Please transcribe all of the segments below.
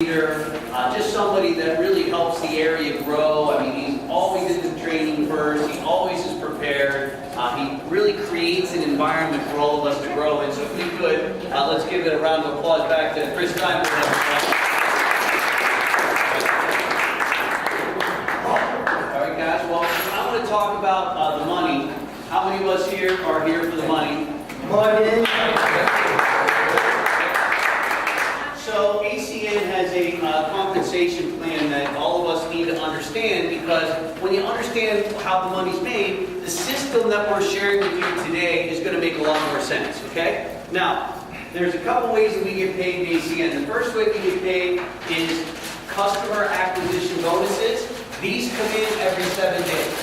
leader, just somebody that really helps the area grow. I mean, he's always in the training first. He always is prepared. He really creates an environment for all of us to grow in. So if we could, let's give it a round of applause back to Chris Steinberg. All right, guys. Well, I want to talk about the money. How many of us here are here for the money? Money. So ACN has a compensation plan that all of us need to understand, because when you understand how the money's made, the system that we're sharing with you today is going to make a lot more sense, okay? Now, there's a couple ways that we get paid in ACN. The first way we get paid is customer acquisition bonuses. These come in every 7 days.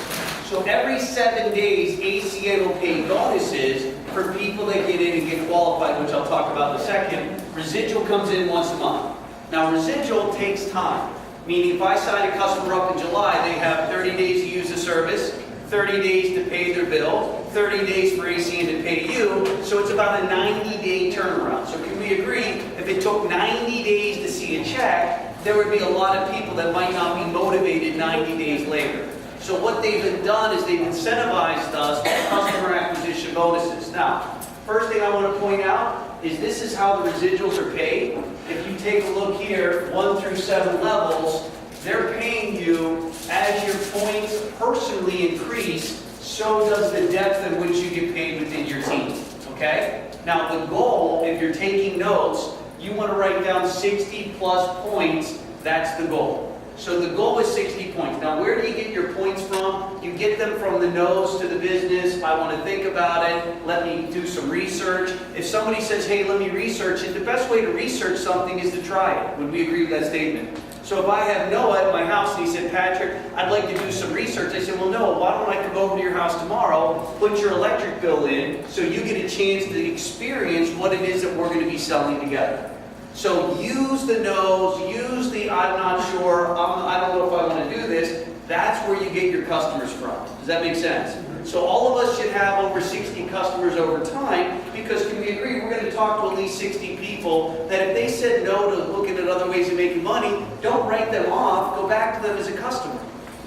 So every 7 days, ACN will pay bonuses for people that get in and get qualified, which I'll talk about in a second. Residual comes in once a month. Now, residual takes time, meaning if I sign a customer up in July, they have 30 days to use the service, 30 days to pay their bill, 30 days for ACN to pay you, so it's about a 90-day turnaround. So can we agree, if it took 90 days to see a check, there would be a lot of people that might not be motivated 90 days later. So what they've done is they've incentivized us with customer acquisition bonuses. Now, first thing I want to point out is this is how the residuals are paid. If you take a look here, 1 through 7 levels, they're paying you as your points personally increase, so does the depth in which you get paid within your team. Okay? Now, the goal, if you're taking notes, you want to write down 60 plus points. That's the goal. So the goal is 60 points. Now, where do you get your points from? You get them from the nose to the business. I want to think about it. Let me do some research. If somebody says, hey, let me research it, the best way to research something is to try it. Would we agree with that statement? So if I have Noah at my house and he said, Patrick, I'd like to do some research. I said, well, Noah, why don't I come over to your house tomorrow, put your electric bill in, so you get a chance to experience what it is that we're going to be selling together. So use the nose, use the I'm not sure, I don't know if I want to do this. That's where you get your customers from. Does that make sense? So all of us should have over 60 customers over time, because can we agree, we're going to talk to at least 60 people that if they said no to looking at other ways of making money, don't write them off, go back to them as a customer.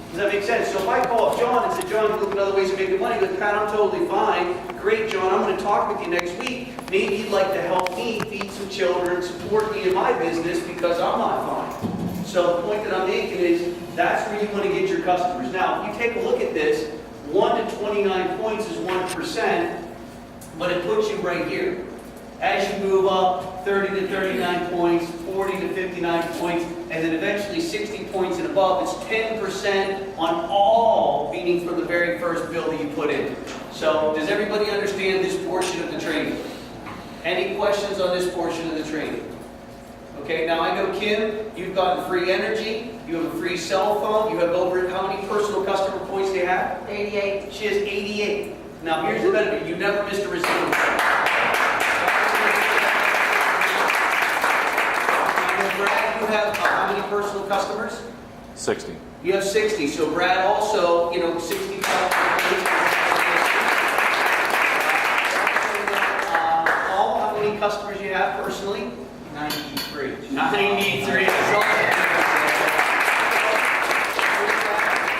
Does that make sense? So if I call up John and say, John, you look at other ways of making money, but Pat, I'm totally fine. Great, John, I'm going to talk with you next week. Maybe you'd like to help me feed some children, support me in my business because I'm not fine. So the point that I'm making is that's where you want to get your customers. Now, if you take a look at this, 1 to 29 points is 1%, but it puts you right here. As you move up, 30 to 39 points, 40 to 59 points, and then eventually 60 points and above, it's 10% on all, meaning from the very first bill that you put in. So, does everybody understand this portion of the training? Any questions on this portion of the training? Okay, now I know Kim, you've gotten free energy, you have a free cell phone, you have over, how many personal customer points do you have? 88. She has 88. Now here's the benefit, you never missed a residual. Brad, you have how many personal customers? 60. You have 60. So Brad also, 60 how many customers you have personally? 93. 93.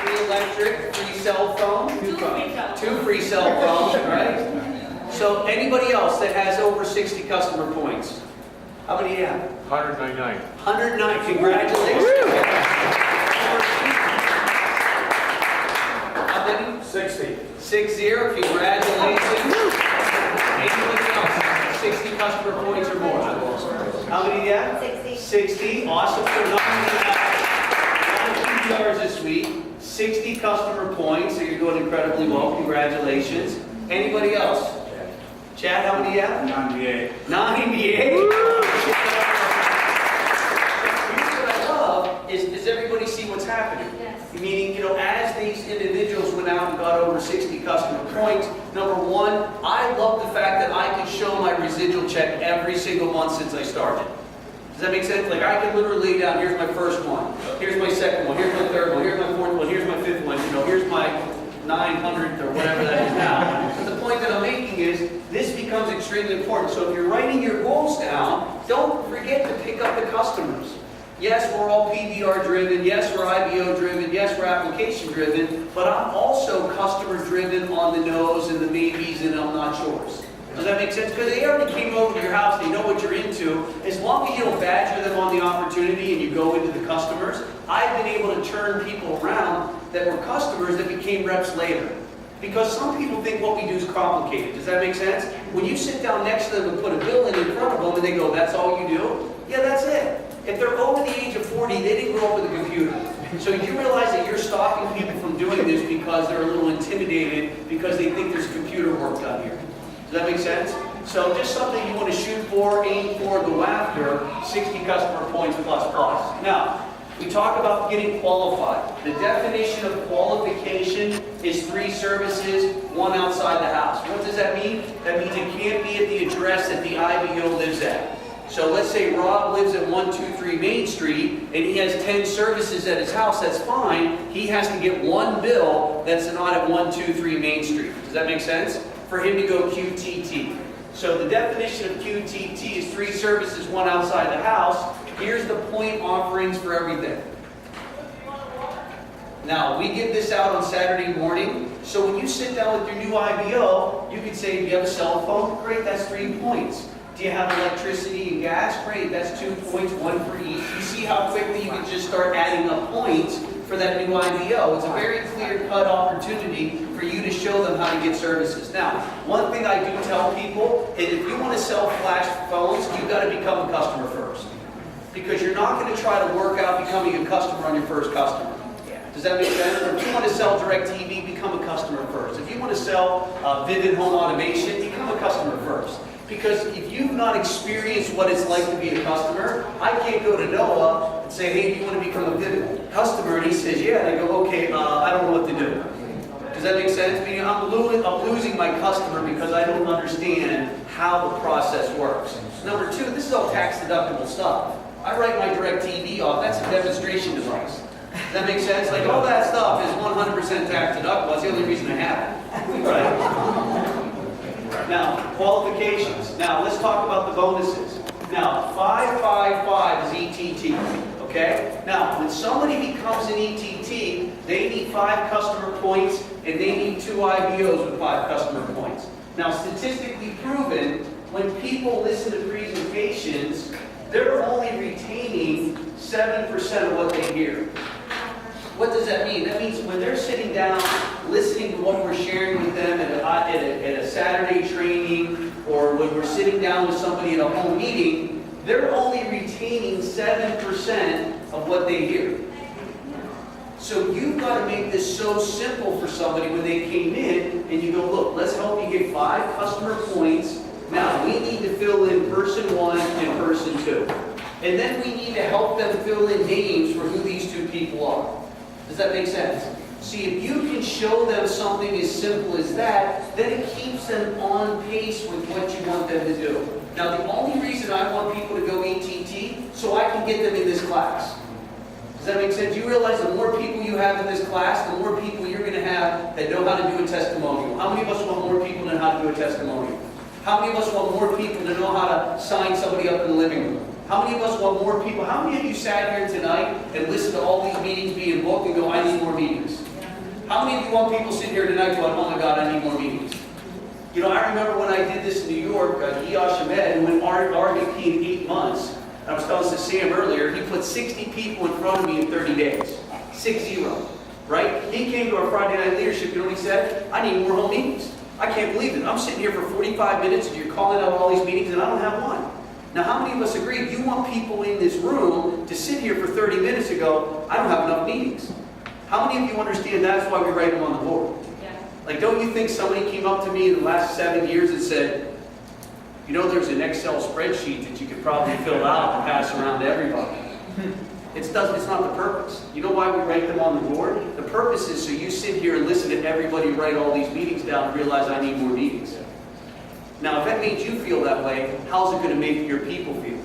Free electric, free cell phone. 2 free cell phones, right? So anybody else that has over 60 customer points? How many do you have? 199. 109. Congratulations. How many? 60. 60. Congratulations. Anybody else? 60 customer points or more. How many do you have? 60. 60. Awesome. So not PRs this week. 60 customer points. So you're doing incredibly well. Congratulations. Anybody else? Chad, how many do you have? 98. 98. Here's what I love is, does everybody see what's happening? Yes. Meaning, as these individuals went out and got over 60 customer points, number one, I love the fact that I can show my residual check every single month since I started. Does that make sense? Like I can literally lay down, here's my first one, here's my second one, here's my third one, here's my fourth one, here's my fifth one, here's my 900th or whatever that is now. But the point that I'm making is, this becomes extremely important. So if you're writing your goals down, don't forget to pick up the customers. Yes, we're all PBR driven. Yes, we're IBO driven. Yes, we're application driven. But I'm also customer driven on the nose and the maybes and I'm not yours. Does that make sense? Because they already came over to your house, they know what you're into. As long as you don't badger them on the opportunity and you go into the customers, I've been able to turn people around that were customers that became reps later. Because some people think what we do is complicated. Does that make sense? When you sit down next to them and put a bill in front of them and they go, that's all you do? Yeah, that's it. If they're over the age of 40, they didn't grow up with a computer. So you realize that you're stopping people from doing this because they're a little intimidated because they think there's computer work done here. Does that make sense? So just something you want to shoot for, aim for, go after, 60 customer points plus plus. Now, we talk about getting qualified. The definition of qualification is 3 services, 1 outside the house. What does that mean? That means it can't be at the address that the IBO lives at. So let's say Rob lives at 123 Main Street and he has 10 services at his house, that's fine. He has to get 1 bill that's not at 123 Main Street. Does that make sense? For him to go QTT. So the definition of QTT is 3 services, 1 outside the house. Here's the point offerings for everything. Now, we give this out on Saturday morning. So when you sit down with your new IBO, you can say, do you have a cell phone? Great, that's 3 points. Do you have electricity and gas? Great, that's 2 points, 1 for each. You see how quickly you can just start adding up points for that new IBO. It's a very clear-cut opportunity for you to show them how to get services. Now, one thing I do tell people is if you want to sell flash phones, you've got to become a customer first. Because you're not going to try to work out becoming a customer on your first customer. Does that make sense? Or if you want to sell DirecTV, become a customer first. If you want to sell Vivint Home Automation, become a customer first. Because if you've not experienced what it's like to be a customer, I can't go to Noah and say, hey, do you want to become a Vivint customer? And he says, yeah. And I go, okay, I don't know what to do. Does that make sense? Meaning I'm losing my customer because I don't understand how the process works. Number 2, this is all tax deductible stuff. I write my DirecTV off. That's a demonstration device. Does that make sense? Like all that stuff is 100% tax deductible. That's the only reason I have it. Right? Now, qualifications. Now, let's talk about the bonuses. Now, 555 is ETT. Okay? Now, when somebody becomes an ETT, they need 5 customer points and they need 2 IBOs with 5 customer points. Now, statistically proven, when people listen to presentations, they're only retaining 7% of what they hear. What does that mean? That means when they're sitting down, listening to what we're sharing with them at a Saturday training, or when we're sitting down with somebody at a home meeting, they're only retaining 7% of what they hear. So you've got to make this so simple for somebody when they came in, and you go, look, let's help you get 5 customer points. Now, we need to fill in person 1 and person 2. And then we need to help them fill in names for who these 2 people are. Does that make sense? See, if you can show them something as simple as that, then it keeps them on pace with what you want them to do. Now, the only reason I want people to go ETT, so I can get them in this class. Does that make sense? You realize the more people you have in this class, the more people you're going to have that know how to do a testimonial. How many of us want more people to know how to do a testimonial? How many of us want more people to know how to sign somebody up in the living room? How many of us want more people? How many of you sat here tonight and listened to all these meetings being booked and go, I need more meetings? How many of you want people sitting here tonight going, oh my God, I need more meetings? You know, I remember when I did this in New York, Yosh Ahmed, who went RVP in 8 months. And I was telling Sam earlier, he put 60 people in front of me in 30 days. 60, right? He came to our Friday night leadership, you know what he said? I need more home meetings. I can't believe it. I'm sitting here for 45 minutes and you're calling out all these meetings and I don't have one. Now, how many of us agree you want people in this room to sit here for 30 minutes and go, I don't have enough meetings? How many of you understand that's why we write them on the board? Yeah. Like, don't you think somebody came up to me in the last 7 years and said, you know, there's an Excel spreadsheet that you could probably fill out and pass around to everybody. It's not the purpose. You know why we write them on the board? The purpose is so you sit here and listen to everybody write all these meetings down and realize I need more meetings. Now, if that made you feel that way, how's it going to make your people feel?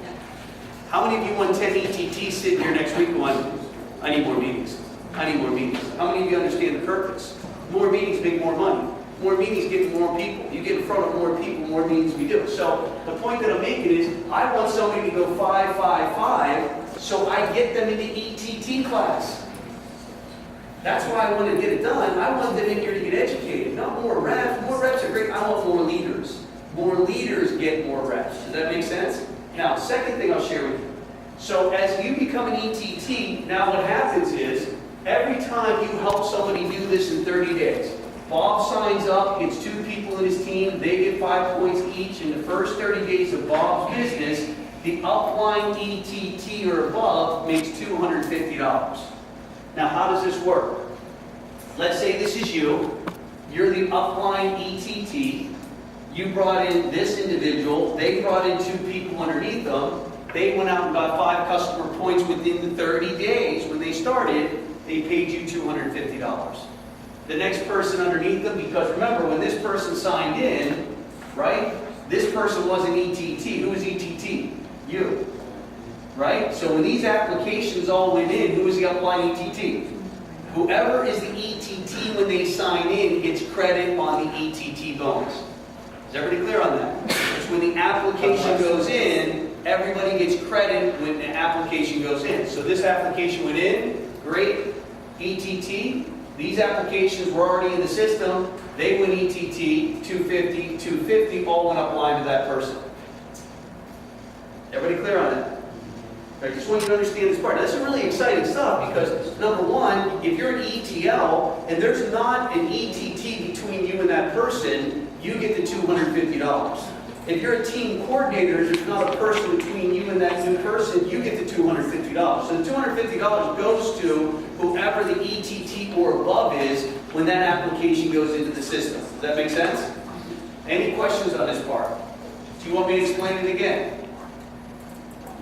How many of you want 10 ETTs sitting here next week going, I need more meetings. I need more meetings. How many of you understand the purpose? More meetings make more money. More meetings get more people. You get in front of more people, more meetings we do. So the point that I'm making is, I want somebody to go 5, 5, 5, So I get them into ETT class. That's why I want to get it done. I want them in here to get educated, not more reps. More reps are great. I want more leaders. More leaders get more reps. Does that make sense? Now, second thing I'll share with you. So as you become an ETT, now what happens is, every time you help somebody do this in 30 days, Bob signs up, gets 2 people in his team, they get 5 points each. In the first 30 days of Bob's business, the upline ETT or above makes $250. Now, how does this work? Let's say this is you. You're the upline ETT. You brought in this individual. They brought in 2 people underneath them. They went out and got 5 customer points within the 30 days. When they started, they paid you $250. The next person underneath them, because remember, when this person signed in, right, this person was an ETT. Who was ETT? You. Right? So when these applications all went in, who was the upline ETT? Whoever is the ETT when they sign in gets credit on the ETT bonus. Is everybody clear on that? It's when the application goes in, everybody gets credit when the application goes in. So this application went in, great. ETT, these applications were already in the system. They went ETT, 250, 250, all went upline to that person. Everybody clear on that? I just want you to understand this part. Now, this is really exciting stuff because, number one, if you're an ETL and there's not an ETT between you and that person, you get the $250. If you're a team coordinator and there's not a person between you and that new person, you get the $250. So the $250 goes to whoever the ETT or above is when that application goes into the system. Does that make sense? Any questions on this part? Do you want me to explain it again?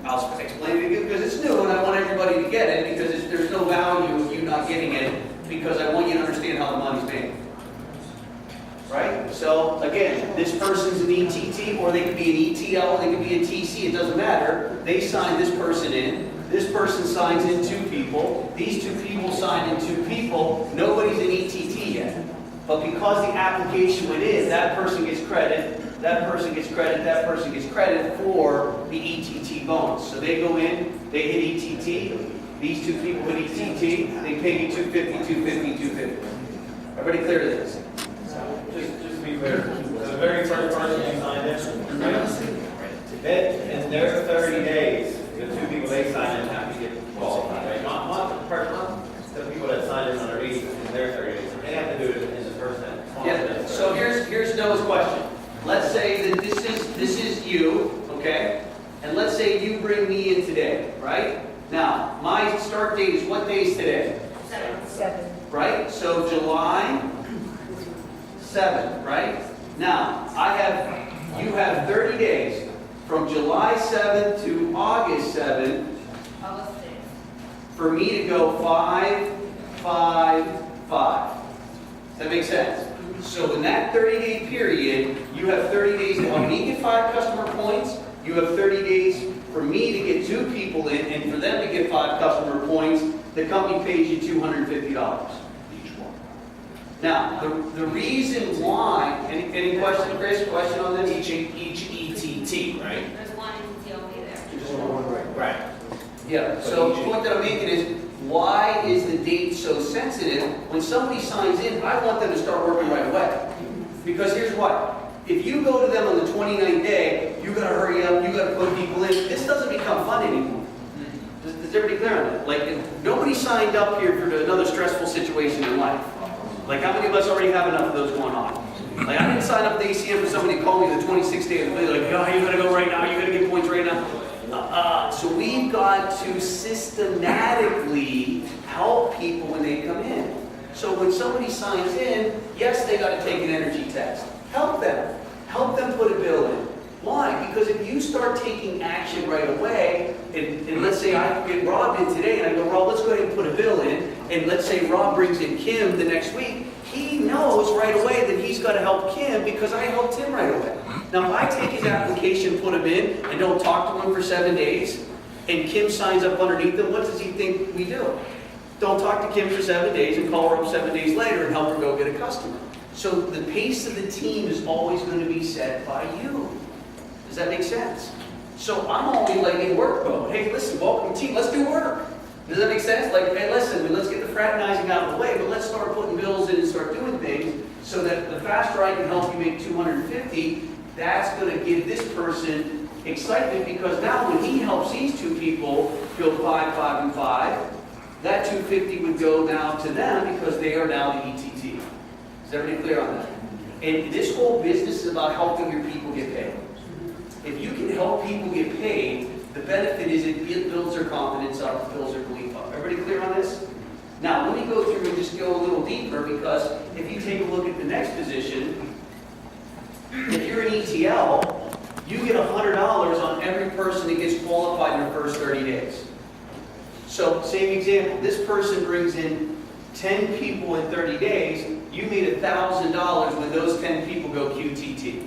I'll explain it again because it's new and I want everybody to get it because there's no value of you not getting it because I want you to understand how the money's made. Right? So again, this person's an ETT or they could be an ETL, they could be a TC, it doesn't matter. They sign this person in. This person signs in 2 people. These 2 people sign in 2 people. Nobody's an ETT yet. But because the application went in, that person gets credit. That person gets credit, that person gets credit for the ETT bonus. So they go in, they hit ETT, these 2 people hit ETT, they pay you $250, $250, $250. Everybody clear to this? Just to be clear, the very first person you signed in, in their 30 days, the 2 people they signed in have to get qualified, right? Not the person, the people that signed in underneath in their 30 days. They have to do it in the first sentence. Yeah, so here's Noah's question. Let's say that this is you, okay? And let's say you bring me in today, right? Now, my start date is what day is today? 7. Right? So July 7th, right? Now, you have 30 days from July 7th to August 7th August 6th. for me to go 5, 5, 5. Does that make sense? So in that 30-day period, you have 30 days to help me get 5 customer points. You have 30 days for me to get 2 people in, and for them to get 5 customer points. The company pays you $250 each one. Now, the reason why, any question, Chris? Question on this? Each ETT, right? There's one ETT only there. Right. Yeah, so the point that I'm making is, why is the date so sensitive? When somebody signs in, I want them to start working right away. Because here's what. If you go to them on the 29th day, you got to hurry up, you got to put people in. This doesn't become fun anymore. Is everybody clear on that? Like, nobody signed up here for another stressful situation in life. Like, how many of us already have enough of those going on? Like, I didn't sign up to ACM for somebody to call me the 26th day of the week. Like, oh, you got to go right now, you got to get points right now. So we've got to systematically help people when they come in. So when somebody signs in, yes, they got to take an energy test. Help them. Help them put a bill in. Why? Because if you start taking action right away, and let's say I get Rob in today, and I go, Rob, let's go ahead and put a bill in, and let's say Rob brings in Kim the next week, he knows right away that he's got to help Kim because I helped him right away. Now, if I take his application, put him in, and don't talk to him for 7 days, and Kim signs up underneath him, what does he think we do? Don't talk to Kim for 7 days and call her up 7 days later and help her go get a customer. So the pace of the team is always going to be set by you. Does that make sense? So I'm always like in work mode. Hey, listen, welcome team, let's do work. Does that make sense? Like, hey, listen, let's get the fraternizing out of the way, but let's start putting bills in and start doing things so that the faster I can help you make 250, that's going to give this person excitement because now when he helps these two people build 5, 5, and 5, that 250 would go now to them because they are now the ETT. Is everybody clear on that? And this whole business is about helping your people get paid. If you can help people get paid, the benefit is it builds their confidence up, it builds their belief up. Everybody clear on this? Now, let me go through and just go a little deeper because if you take a look at the next position, if you're an ETL, you get $100 on every person that gets qualified in the first 30 days. So, same example, this person brings in 10 people in 30 days, you made $1,000 when those 10 people go QTT.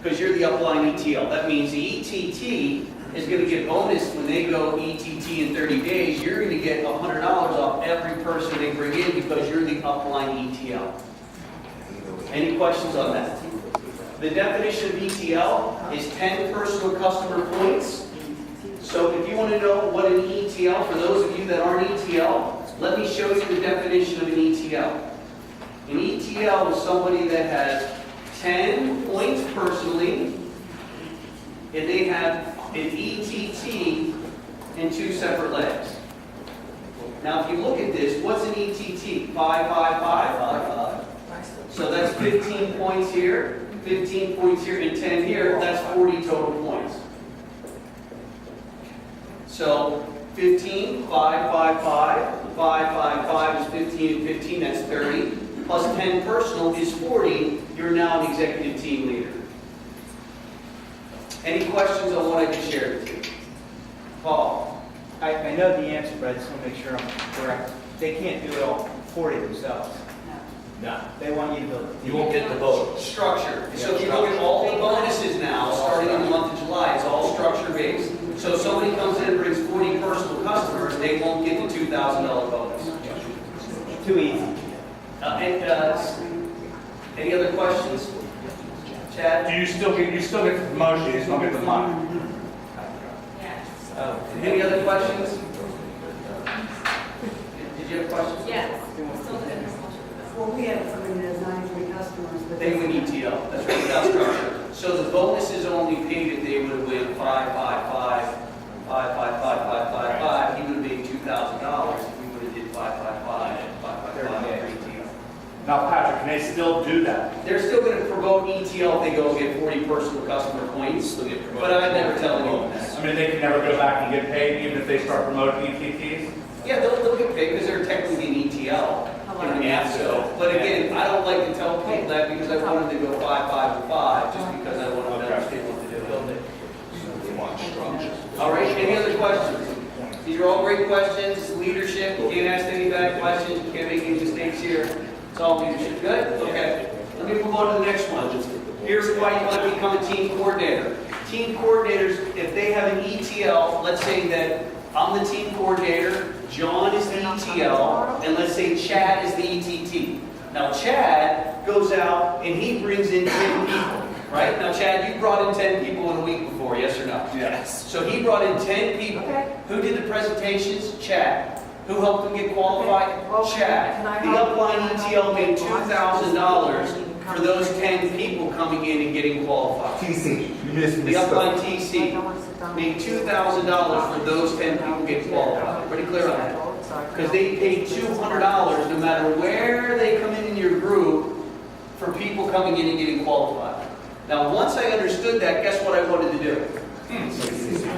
Because you're the upline ETL. That means the ETT is going to get bonus when they go ETT in 30 days. You're going to get $100 off every person they bring in because you're the upline ETL. Any questions on that? The definition of ETL is 10 personal customer points. So if you want to know what an ETL, for those of you that aren't ETL, let me show you the definition of an ETL. An ETL is somebody that has 10 points personally, and they have an ETT in 2 separate legs. Now, if you look at this, what's an ETT? 5, 5, 5, 5, 5. So that's 15 points here, 15 points here, and 10 here. That's 40 total points. So 15, 5, 5, 5, 5, 5, 5 is 15, and 15, that's 30. Plus 10 personal is 40. You're now an executive team leader. Any questions on what I just shared with you? Paul? I know the answer, but I just want to make sure I'm correct. They can't do it all 40 themselves. No. They want you to build it. You won't get the vote. Structure. So if you look at all the bonuses now, starting in the month of July, it's all structure-based. So if somebody comes in and brings 40 personal customers, they won't get the $2,000 bonus. Too easy. Any other questions? Chad? Do you still get the promotion, you just don't get the money? Yes. Any other questions? Did you have questions? Yes. Still the business. Well, we have somebody that has 93 customers, but They win ETL, that's right, without structure. So the bonus is only paid if they would have win 5, 5, 5, 5, 5, 5, 5, 5, 5. He would have made $2,000 if we would have did 5, 5, 5, 5, 5, 5 for ETL. Now, Patrick, can they still do that? They're still going to promote ETL if they go get 40 personal customer points, Still get promoted. but I'd never tell anyone that. I mean, they can never go back and get paid even if they start promoting ETTs? Yeah, they'll get paid because they're technically an ETL. But again, I don't like to tell people that because I want them to go 5, 5, and 5, just because I want them to understand what to do. All right, any other questions? These are all great questions, leadership, you can't ask any bad questions, you can't make any mistakes here. It's all leadership, good? Okay. Let me move on to the next one. Here's why you want to become a team coordinator. Team coordinators, if they have an ETL, let's say that I'm the team coordinator, John is the ETL, and let's say Chad is the ETT. Now Chad goes out and he brings in 10 people, right? Now Chad, you brought in 10 people in a week before, yes or no? Yes. So he brought in 10 people. Who did the presentations? Chad. Who helped them get qualified? Chad. The upline ETL made $2,000 for those 10 people coming in and getting qualified. TC, you missed The me. upline TC made $2,000 for those 10 people getting qualified. Pretty clear on that? Because they paid $200 no matter where they come in your group for people coming in and getting qualified. Now, once I understood that, guess what I wanted to do?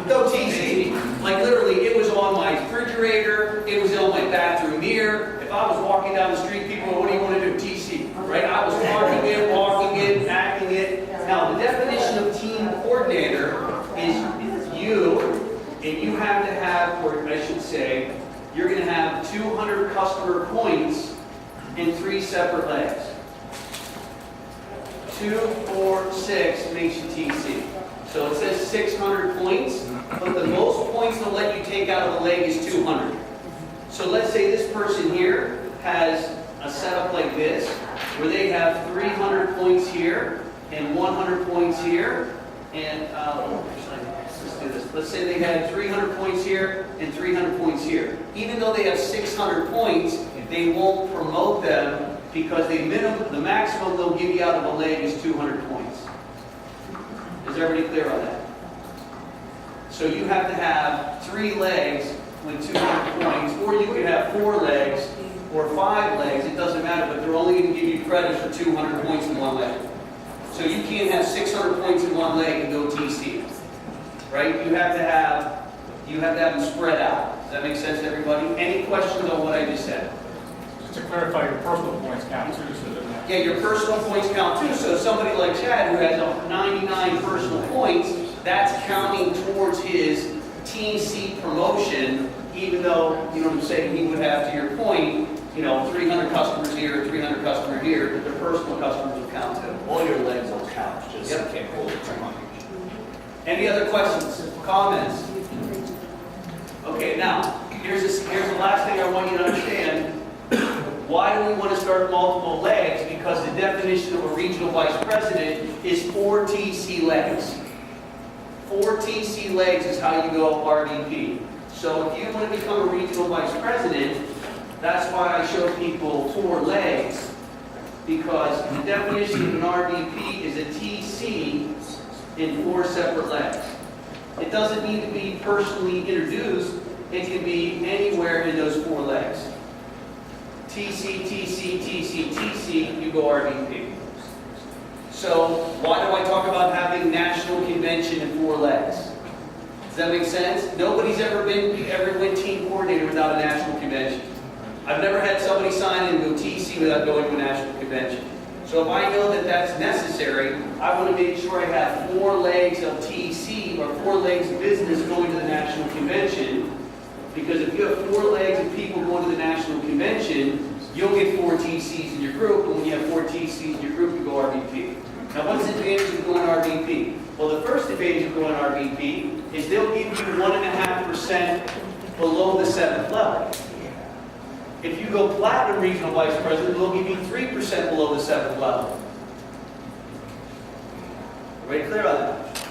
No TC. Like literally, it was on my refrigerator, it was on my bathroom mirror. If I was walking down the street, people were, what do you want to do? TC. Right? I was marking it, walking it, acting it. Now, the definition of team coordinator is you, and you have to have, or I should say, you're going to have 200 customer points in 3 separate legs. 2, 4, 6 makes you TC. So it says 600 points, but the most points they'll let you take out of the leg is 200. So let's say this person here has a setup like this, where they have 300 points here, and 100 points here, and do this. Let's say they had 300 points here and 300 points here. Even though they have 600 points, they won't promote them because the maximum they'll give you out of a leg is 200 points. Is everybody clear on that? So you have to have 3 legs with 200 points, or you could have 4 legs or 5 legs, it doesn't matter, but they're only going to give you credit for 200 points in one leg. So you can't have 600 points in one leg and go TC, right? You have to have them spread out. Does that make sense to everybody? Any questions on what I just said? Just to clarify, your personal points count too, so that. Yeah, your personal points count too. So somebody like Chad who has 99 personal points, that's counting towards his TC promotion, even though, you know what I'm saying, he would have, to your point, 300 customers here, 300 customers here, but their personal customers will count too. All your legs will count, just you Yep. can't hold it too much. Any other questions, comments? Okay, now, here's the last thing I want you to understand. Why do we want to start multiple legs? Because the definition of a regional vice president is 4 TC legs. 4 TC legs is how you go RVP. So if you want to become a regional vice president, that's why I show people 4 legs, because the definition of an RVP is a TC in 4 separate legs. It doesn't need to be personally introduced. It can be anywhere in those 4 legs. TC, TC, TC, TC, you go RVP. So why do I talk about having national convention in 4 legs? Does that make sense? Nobody's ever went team coordinator without a national convention. I've never had somebody sign in and go TC without going to a national convention. So if I know that that's necessary, I want to make sure I have 4 legs of TC or 4 legs of business going to the national convention. Because if you have 4 legs of people going to the national convention, you'll get 4 TCs in your group. And when you have 4 TCs in your group, you go RVP. Now, what's the advantage of going RVP? Well, the first advantage of going RVP is they'll give you 1.5% below the 7th level. If you go platinum regional vice president, they'll give you 3% below the 7th level. Everybody clear on that?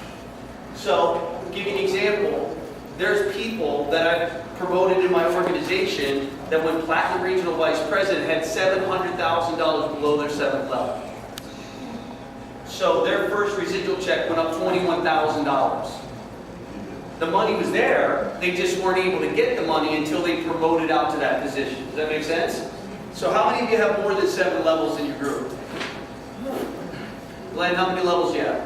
So, to give you an example, there's people that I've promoted in my organization that when platinum regional vice president had $700,000 below their 7th level. So their first residual check went up $21,000. The money was there, they just weren't able to get the money until they promoted out to that position. Does that make sense? So how many of you have more than 7 levels in your group? Glenn, how many levels do you have?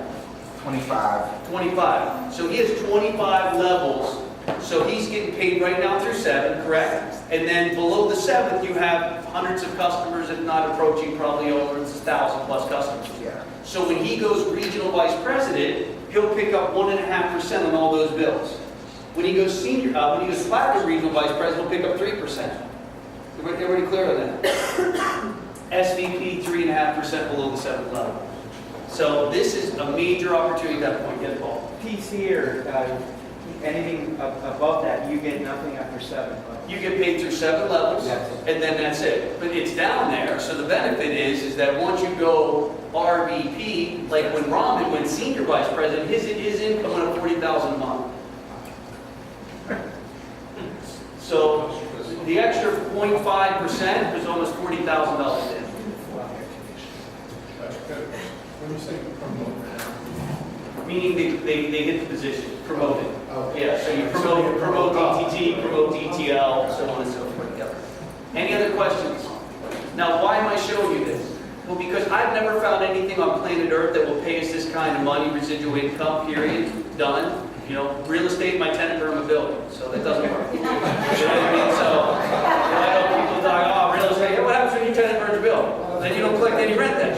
25. 25. So he has 25 levels. So he's getting paid right now through 7, correct? And then below the 7th, you have hundreds of customers, if not approaching probably over 1,000 plus customers. Yeah. So when he goes regional vice president, he'll pick up 1.5% on all those bills. When he goes when he goes platinum regional vice president, he'll pick up 3%. Everybody clear on that? SVP 3.5% below the 7th level. So this is a major opportunity at that point. Get Paul. PC or anything above that, you get nothing after 7. You get paid through 7 levels, That's it. and then that's it. But it's down there, so the benefit is that once you go RVP, like when Rahman went senior vice president, his income went up $40,000 a month. So the extra 0.5% was almost $40,000 in. When you say promote, Meaning they hit the position, promoted. oh. Yeah, so you promote DTT, promote DTL, so on and so forth. Yep. Any other questions? Now, why am I showing you this? Well, because I've never found anything on planet Earth that will pay us this kind of money, residual income, period, done. Real estate, my tenant earned a building, so that doesn't work. You know what I mean? So, I know people talk, oh, real estate, yeah, what happens when your tenant earns a bill? Then you don't collect any rent then,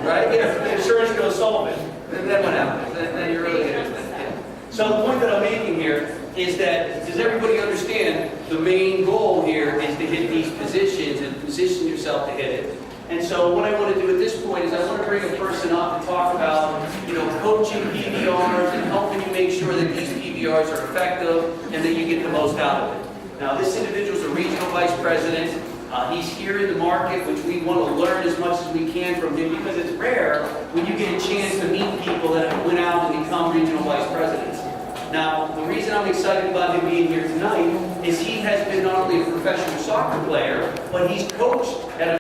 right? Yeah, the insurance goes solvent. Then what happens? Then you're really good. Yeah. So the point that I'm making here is that, does everybody understand the main goal here is to hit these positions and position yourself to hit it? And so what I want to do at this point is I want to bring a person up and talk about, coaching PBRs and helping you make sure that these PBRs are effective and that you get the most out of it. Now this individual is a regional vice president. He's here in the market, which we want to learn as much as we can from him because it's rare when you get a chance to meet people that went out and become regional vice presidents. Now, the reason I'm excited about him being here tonight is he has been not only a professional soccer player, but he's coached at a